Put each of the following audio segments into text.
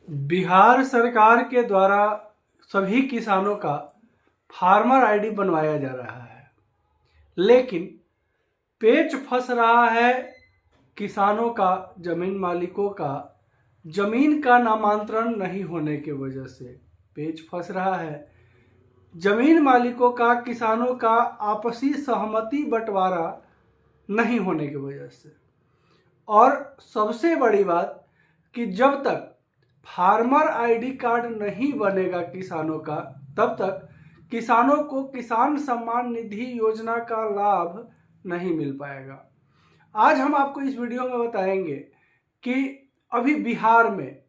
बिहार सरकार के द्वारा सभी किसानों का फार्मर आईडी बनवाया जा रहा है, लेकिन पेच फंस रहा है किसानों का, जमीन मालिकों का। जमीन का नामांतरण नहीं होने की वजह से पेच फंस रहा है। जमीन मालिकों का, किसानों का आपसी सहमति बंटवारा नहीं होने की वजह से। और सबसे बड़ी बात कि जब तक फार्मर आईडी कार्ड नहीं बनेगा किसानों का, तब तक किसानों को किसान सम्मान निधि योजना का लाभ नहीं मिल पाएगा। आज हम आपको इस वीडियो में बताएंगे कि अभी बिहार में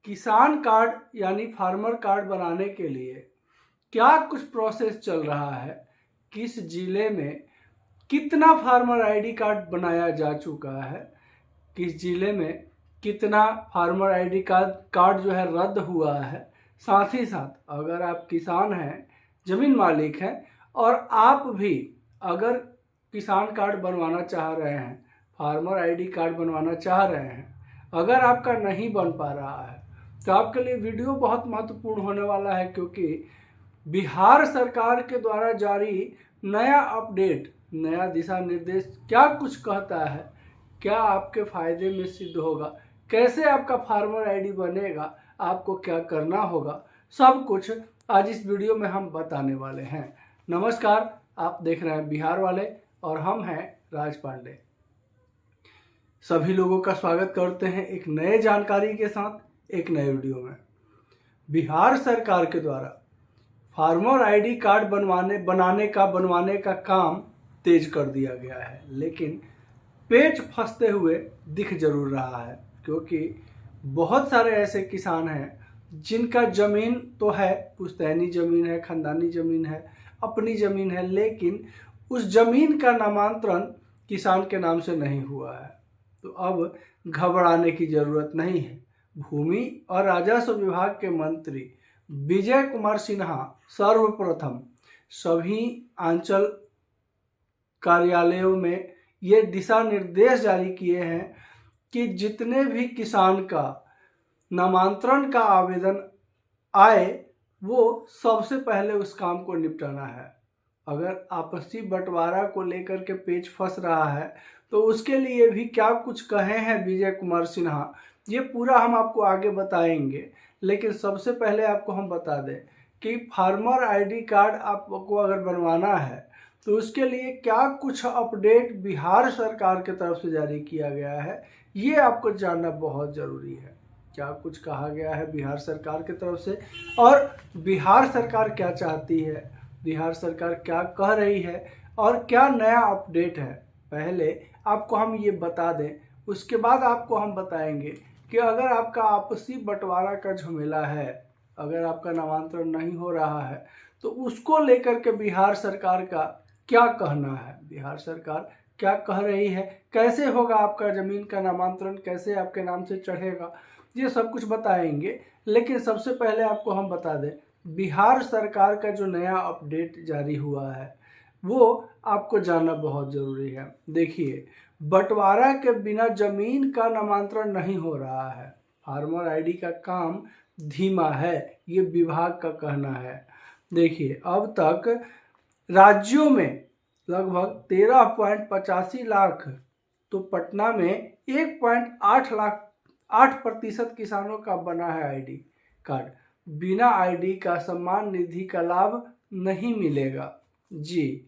किसान कार्ड यानी फार्मर कार्ड बनाने के लिए क्या कुछ प्रोसेस चल रहा है, किस जिले में कितना फार्मर आईडी कार्ड बनाया जा चुका है, किस जिले में कितना फार्मर आईडी कार्ड जो है रद्द हुआ है। साथ ही साथ अगर आप किसान हैं, जमीन मालिक हैं और आप भी अगर किसान कार्ड बनवाना चाह रहे हैं, फार्मर आईडी कार्ड बनवाना चाह रहे हैं, अगर आपका नहीं बन पा रहा है तो आपके लिए वीडियो बहुत महत्वपूर्ण होने वाला है, क्योंकि बिहार सरकार के द्वारा जारी नया अपडेट, नया दिशा निर्देश क्या कुछ कहता है, क्या आपके फायदे में सिद्ध होगा, कैसे आपका फार्मर आईडी बनेगा, आपको क्या करना होगा, सब कुछ आज इस वीडियो में हम बताने वाले हैं। नमस्कार, आप देख रहे हैं बिहार वाले और हम हैं राज पांडे। सभी लोगों का स्वागत करते हैं एक नए जानकारी के साथ एक नए वीडियो में। बिहार सरकार के द्वारा फार्मर आईडी कार्ड बनवाने का काम तेज कर दिया गया है, लेकिन पेच फंसते हुए दिख जरूर रहा है, क्योंकि बहुत सारे ऐसे किसान हैं जिनका ज़मीन तो है, पुश्तैनी ज़मीन है, ख़ानदानी ज़मीन है, अपनी ज़मीन है, लेकिन उस ज़मीन का नामांतरण किसान के नाम से नहीं हुआ है। तो अब घबराने की ज़रूरत नहीं है। भूमि और राजस्व विभाग के मंत्री विजय कुमार सिन्हा सर्वप्रथम सभी अंचल कार्यालयों में ये दिशा निर्देश जारी किए हैं कि जितने भी किसान का नामांतरण का आवेदन आए, वो सबसे पहले उस काम को निपटाना है। अगर आपसी बंटवारा को लेकर के पेच फंस रहा है तो उसके लिए भी क्या कुछ कहे हैं विजय कुमार सिन्हा, ये पूरा हम आपको आगे बताएंगे। लेकिन सबसे पहले आपको हम बता दें कि फार्मर आईडी कार्ड आपको अगर बनवाना है तो उसके लिए क्या कुछ अपडेट बिहार सरकार की तरफ से जारी किया गया है, ये आपको जानना बहुत ज़रूरी है। क्या कुछ कहा गया है बिहार सरकार की तरफ से और बिहार सरकार क्या चाहती है, बिहार सरकार क्या कह रही है और क्या नया अपडेट है, पहले आपको हम ये बता दें। उसके बाद आपको हम बताएंगे कि अगर आपका आपसी बंटवारा का झमेला है, अगर आपका नामांतरण नहीं हो रहा है, तो उसको लेकर के बिहार सरकार का क्या कहना है, बिहार सरकार क्या कह रही है, कैसे होगा आपका ज़मीन का नामांतरण, कैसे आपके नाम से चढ़ेगा, ये सब कुछ बताएंगे। लेकिन सबसे पहले आपको हम बता दें, बिहार सरकार का जो नया अपडेट जारी हुआ है वो आपको जानना बहुत ज़रूरी है। देखिए, बंटवारा के बिना ज़मीन का नामांतरण नहीं हो रहा है, फार्मर आईडी का काम धीमा है, ये विभाग का कहना है। देखिए, अब तक राज्यों में लगभग 13.85 लाख, तो पटना में 1.8% किसानों का बना है आईडी कार्ड। बिना आईडी का सम्मान निधि का लाभ नहीं मिलेगा। जी,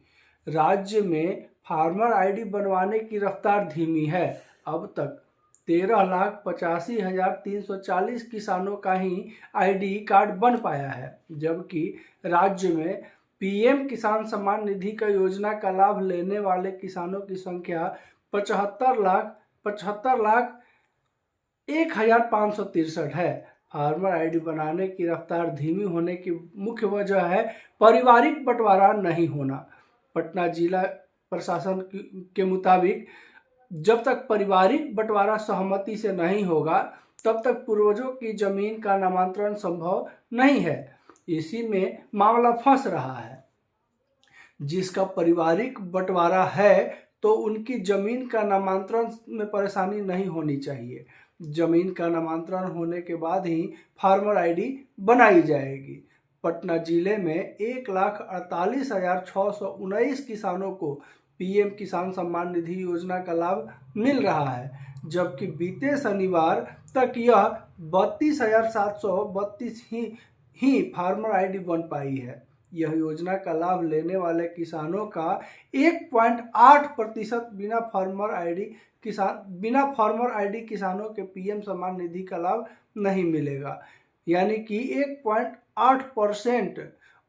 राज्य में फार्मर आईडी बनवाने की रफ्तार धीमी है। अब तक 13,85,340 किसानों का ही आईडी कार्ड बन पाया है, जबकि राज्य में पीएम किसान सम्मान निधि का योजना का लाभ लेने वाले किसानों की संख्या 75,01,563 है। फार्मर आईडी बनाने की रफ्तार धीमी होने की मुख्य वजह है पारिवारिक बंटवारा नहीं होना। पटना जिला प्रशासन के मुताबिक जब तक पारिवारिक बंटवारा सहमति से नहीं होगा, तब तक पूर्वजों की जमीन का नामांतरण संभव नहीं है। इसी में मामला फंस रहा है। जिसका पारिवारिक बंटवारा है तो उनकी जमीन का नामांतरण में परेशानी नहीं होनी चाहिए। जमीन का नामांतरण होने के बाद ही फार्मर आईडी बनाई जाएगी। पटना जिले में 1,48,619 किसानों को पीएम किसान सम्मान निधि योजना का लाभ मिल रहा है, जबकि बीते शनिवार तक यह 32,732 ही फार्मर आईडी बन पाई है। यह योजना का लाभ लेने वाले किसानों का 1.8% बिना फार्मर आईडी किसानों के पीएम सम्मान निधि का लाभ नहीं मिलेगा। यानी कि 1.8%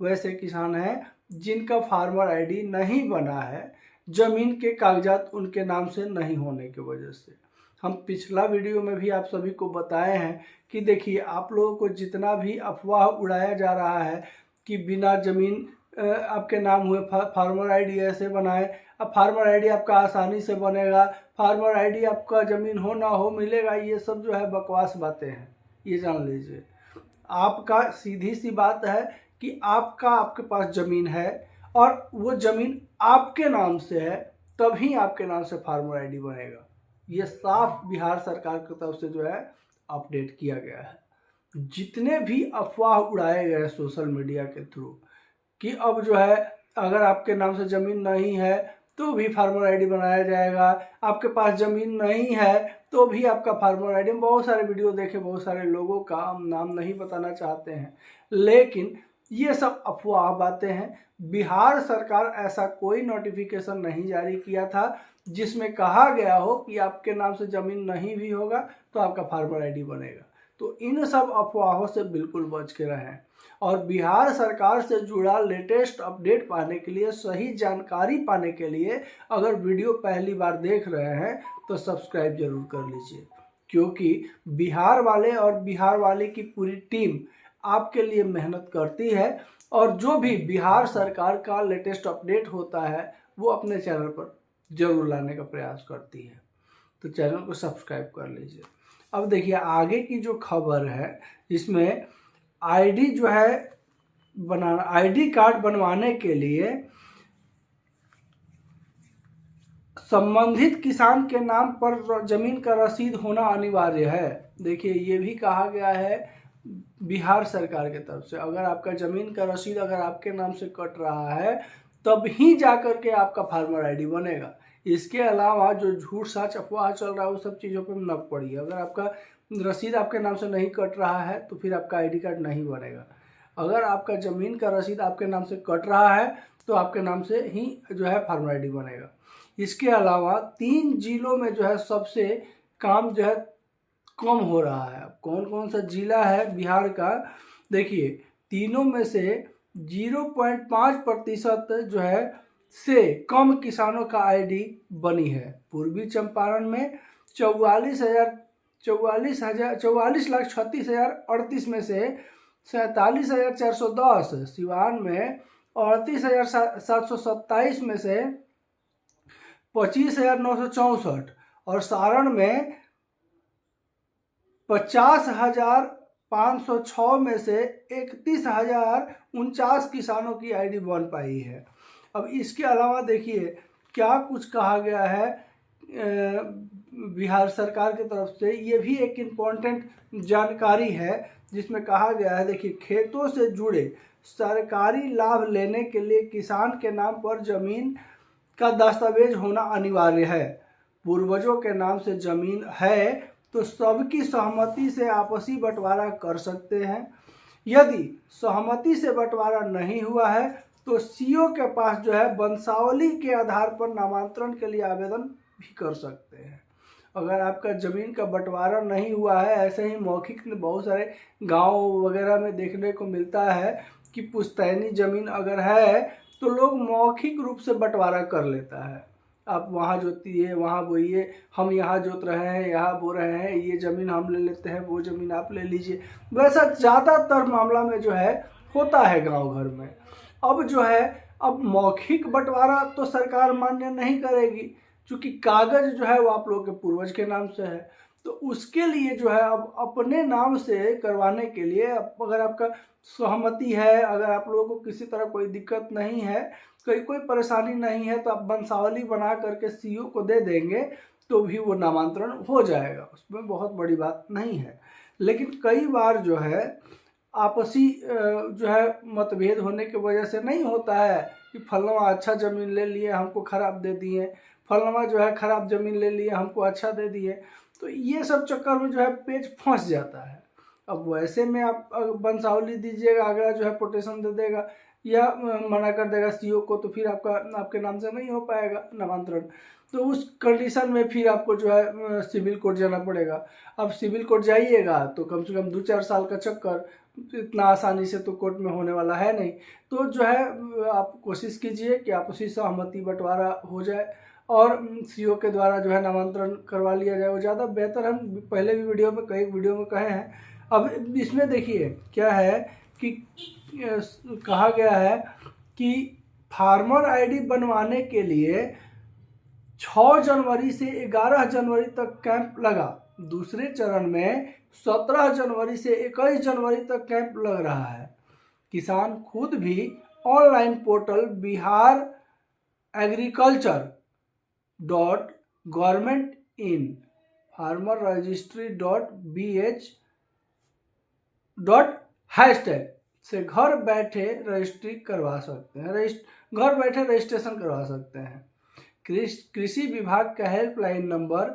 वैसे किसान हैं जिनका फार्मर आईडी नहीं बना है, जमीन के कागजात उनके नाम से नहीं होने की वजह से। हम पिछला वीडियो में भी आप सभी को बताए हैं कि देखिए, आप लोगों को जितना भी अफवाह उड़ाया जा रहा है कि बिना जमीन आपके नाम हुए फार्मर आईडी ऐसे बनाए, अब फार्मर आईडी आपका आसानी से बनेगा, फार्मर आईडी आपका जमीन हो ना हो मिलेगा, ये सब जो है बकवास बातें हैं। ये जान लीजिए, आपका सीधी सी बात है कि आपके पास जमीन है और वो जमीन आपके नाम से है, तभी आपके नाम से फार्मर आईडी बनेगा। ये साफ बिहार सरकार की तरफ से जो है अपडेट किया गया है। जितने भी अफवाह उड़ाए गए सोशल मीडिया के थ्रू कि अब जो है अगर आपके नाम से ज़मीन नहीं है तो भी फार्मर आईडी बनाया जाएगा, आपके पास ज़मीन नहीं है तो भी आपका फार्मर आईडी, बहुत सारे वीडियो देखे, बहुत सारे लोगों का हम नाम नहीं बताना चाहते हैं, लेकिन ये सब अफवाह बातें हैं। बिहार सरकार ऐसा कोई नोटिफिकेशन नहीं जारी किया था जिसमें कहा गया हो कि आपके नाम से ज़मीन नहीं भी होगा तो आपका फार्मर आईडी बनेगा। तो इन सब अफवाहों से बिल्कुल बच के रहें और बिहार सरकार से जुड़ा लेटेस्ट अपडेट पाने के लिए, सही जानकारी पाने के लिए अगर वीडियो पहली बार देख रहे हैं तो सब्सक्राइब जरूर कर लीजिए, क्योंकि बिहार वाले और बिहार वाले की पूरी टीम आपके लिए मेहनत करती है और जो भी बिहार सरकार का लेटेस्ट अपडेट होता है वो अपने चैनल पर जरूर लाने का प्रयास करती है। तो चैनल को सब्सक्राइब कर लीजिए। अब देखिए आगे की जो खबर है, इसमें आईडी जो है बनाना, आईडी कार्ड बनवाने के लिए संबंधित किसान के नाम पर जमीन का रसीद होना अनिवार्य है। देखिए, ये भी कहा गया है बिहार सरकार की तरफ से, अगर आपका जमीन का रसीद अगर आपके नाम से कट रहा है तब ही जाकर के आपका फार्मर आईडी बनेगा। इसके अलावा जो झूठ सच अफवाह चल रहा है वो सब चीज़ों पे न पड़िए। अगर आपका रसीद आपके नाम से नहीं कट रहा है तो फिर आपका आईडी कार्ड नहीं बनेगा। अगर आपका ज़मीन का रसीद आपके नाम से कट रहा है तो आपके नाम से ही जो है फार्मर आईडी बनेगा। इसके अलावा 3 जिलों में जो है सबसे काम जो है कम हो रहा है। कौन कौन सा जिला है बिहार का, देखिए तीनों में से 0.5% जो है से कम किसानों का आईडी बनी है। पूर्वी चंपारण में 44,36,038 में से 47,410, सिवान में 38,727 में से 25,964 और सारण में 50,506 में से 31,049 किसानों की आईडी बन पाई है। अब इसके अलावा देखिए क्या कुछ कहा गया है बिहार सरकार की तरफ से, ये भी एक इम्पोर्टेंट जानकारी है जिसमें कहा गया है। देखिए, खेतों से जुड़े सरकारी लाभ लेने के लिए किसान के नाम पर जमीन का दस्तावेज होना अनिवार्य है। पूर्वजों के नाम से जमीन है तो सबकी सहमति से आपसी बंटवारा कर सकते हैं। यदि सहमति से बंटवारा नहीं हुआ है तो सीओ के पास जो है वंशावली के आधार पर नामांतरण के लिए आवेदन भी कर सकते हैं। अगर आपका ज़मीन का बंटवारा नहीं हुआ है, ऐसे ही मौखिक बहुत सारे गांव वगैरह में देखने को मिलता है कि पुश्तैनी ज़मीन अगर है तो लोग मौखिक रूप से बंटवारा कर लेता है। आप वहाँ जोतिए, वहाँ बोइए, हम यहाँ जोत रहे हैं, यहाँ बो रहे हैं, ये ज़मीन हम ले लेते हैं, वो ज़मीन आप ले लीजिए। वैसा ज़्यादातर मामला में जो है होता है गांव घर में। अब जो है मौखिक बंटवारा तो सरकार मान्य नहीं करेगी, क्योंकि कागज जो है वो आप लोगों के पूर्वज के नाम से है। तो उसके लिए जो है अब अपने नाम से करवाने के लिए अगर आपका सहमति है, अगर आप लोगों को किसी तरह कोई दिक्कत नहीं है, कोई परेशानी नहीं है, तो आप वंशावली बना करके सीओ को दे देंगे तो भी वो नामांतरण हो जाएगा, उसमें बहुत बड़ी बात नहीं है। लेकिन कई बार जो है आपसी जो है मतभेद होने की वजह से नहीं होता है कि फलना अच्छा ज़मीन ले लिए हमको ख़राब दे दिए, फलना जो है ख़राब ज़मीन ले लिए हमको अच्छा दे दिए, तो ये सब चक्कर में जो है पेच फंस जाता है। अब वैसे में आप वंशावली दीजिएगा, अगला जो है पोटेशन दे देगा या मना कर देगा सीओ को, तो फिर आपके नाम से नहीं हो पाएगा नामांतरण। तो उस कंडीशन में फिर आपको जो है सिविल कोर्ट जाना पड़ेगा। अब सिविल कोर्ट जाइएगा तो कम से कम 2-4 साल का चक्कर, इतना आसानी से तो कोर्ट में होने वाला है नहीं। तो जो है आप कोशिश कीजिए कि आपसी सहमति बंटवारा हो जाए और सीओ के द्वारा जो है नामांतरण करवा लिया जाए, वो ज़्यादा बेहतर। हम पहले भी कई वीडियो में कहे हैं। अब इसमें देखिए क्या है कि कहा गया है कि फार्मर आईडी बनवाने के लिए 6 जनवरी से 11 जनवरी तक कैंप लगा। दूसरे चरण में 17 जनवरी से 21 जनवरी तक कैंप लग रहा है। किसान खुद भी online portal Bihar agriculture .government in farmer registry .bh #hashtag से घर बैठे रजिस्ट्री करवा सकते हैं, घर बैठे रजिस्ट्रेशन करवा सकते हैं। कृषि विभाग का हेल्पलाइन नंबर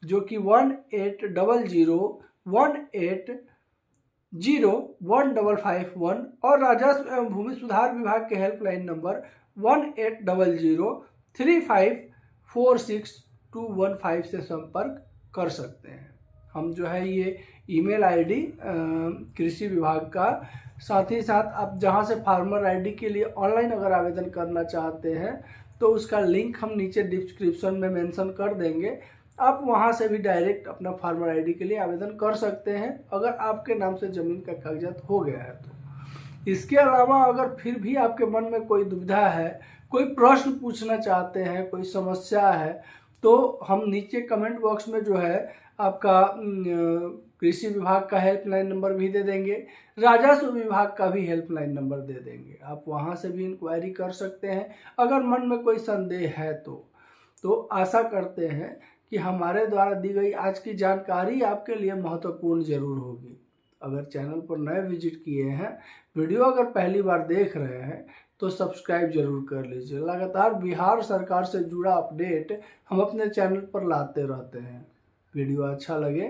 जो कि 1800-180-1551 और राजस्व एवं भूमि सुधार विभाग के हेल्पलाइन नंबर 1800-3546-215 से संपर्क कर सकते हैं। हम जो है ये ईमेल आईडी कृषि विभाग का, साथ ही साथ आप जहां से फार्मर आईडी के लिए ऑनलाइन अगर आवेदन करना चाहते हैं तो उसका लिंक हम नीचे डिस्क्रिप्शन में मेंशन कर देंगे। आप वहां से भी डायरेक्ट अपना फार्मर आईडी के लिए आवेदन कर सकते हैं अगर आपके नाम से ज़मीन का कागजात हो गया है तो। इसके अलावा अगर फिर भी आपके मन में कोई दुविधा है, कोई प्रश्न पूछना चाहते हैं, कोई समस्या है, तो हम नीचे कमेंट बॉक्स में जो है आपका कृषि विभाग का हेल्पलाइन नंबर भी दे देंगे, राजस्व विभाग का भी हेल्पलाइन नंबर दे देंगे। आप वहां से भी इंक्वायरी कर सकते हैं अगर मन में कोई संदेह है तो आशा करते हैं कि हमारे द्वारा दी गई आज की जानकारी आपके लिए महत्वपूर्ण जरूर होगी। अगर चैनल पर नए विजिट किए हैं, वीडियो अगर पहली बार देख रहे हैं तो सब्सक्राइब जरूर कर लीजिए। लगातार बिहार सरकार से जुड़ा अपडेट हम अपने चैनल पर लाते रहते हैं। वीडियो अच्छा लगे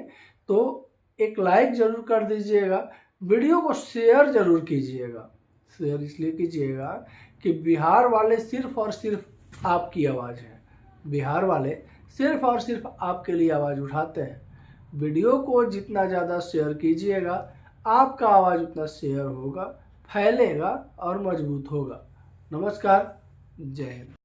तो एक लाइक जरूर कर दीजिएगा, वीडियो को शेयर जरूर कीजिएगा। शेयर इसलिए कीजिएगा कि बिहार वाले सिर्फ और सिर्फ आपकी आवाज़ है। बिहार वाले सिर्फ और सिर्फ आपके लिए आवाज़ उठाते हैं। वीडियो को जितना ज़्यादा शेयर कीजिएगा, आपका आवाज़ उतना शेयर होगा, फैलेगा और मजबूत होगा। नमस्कार, जय हिंद।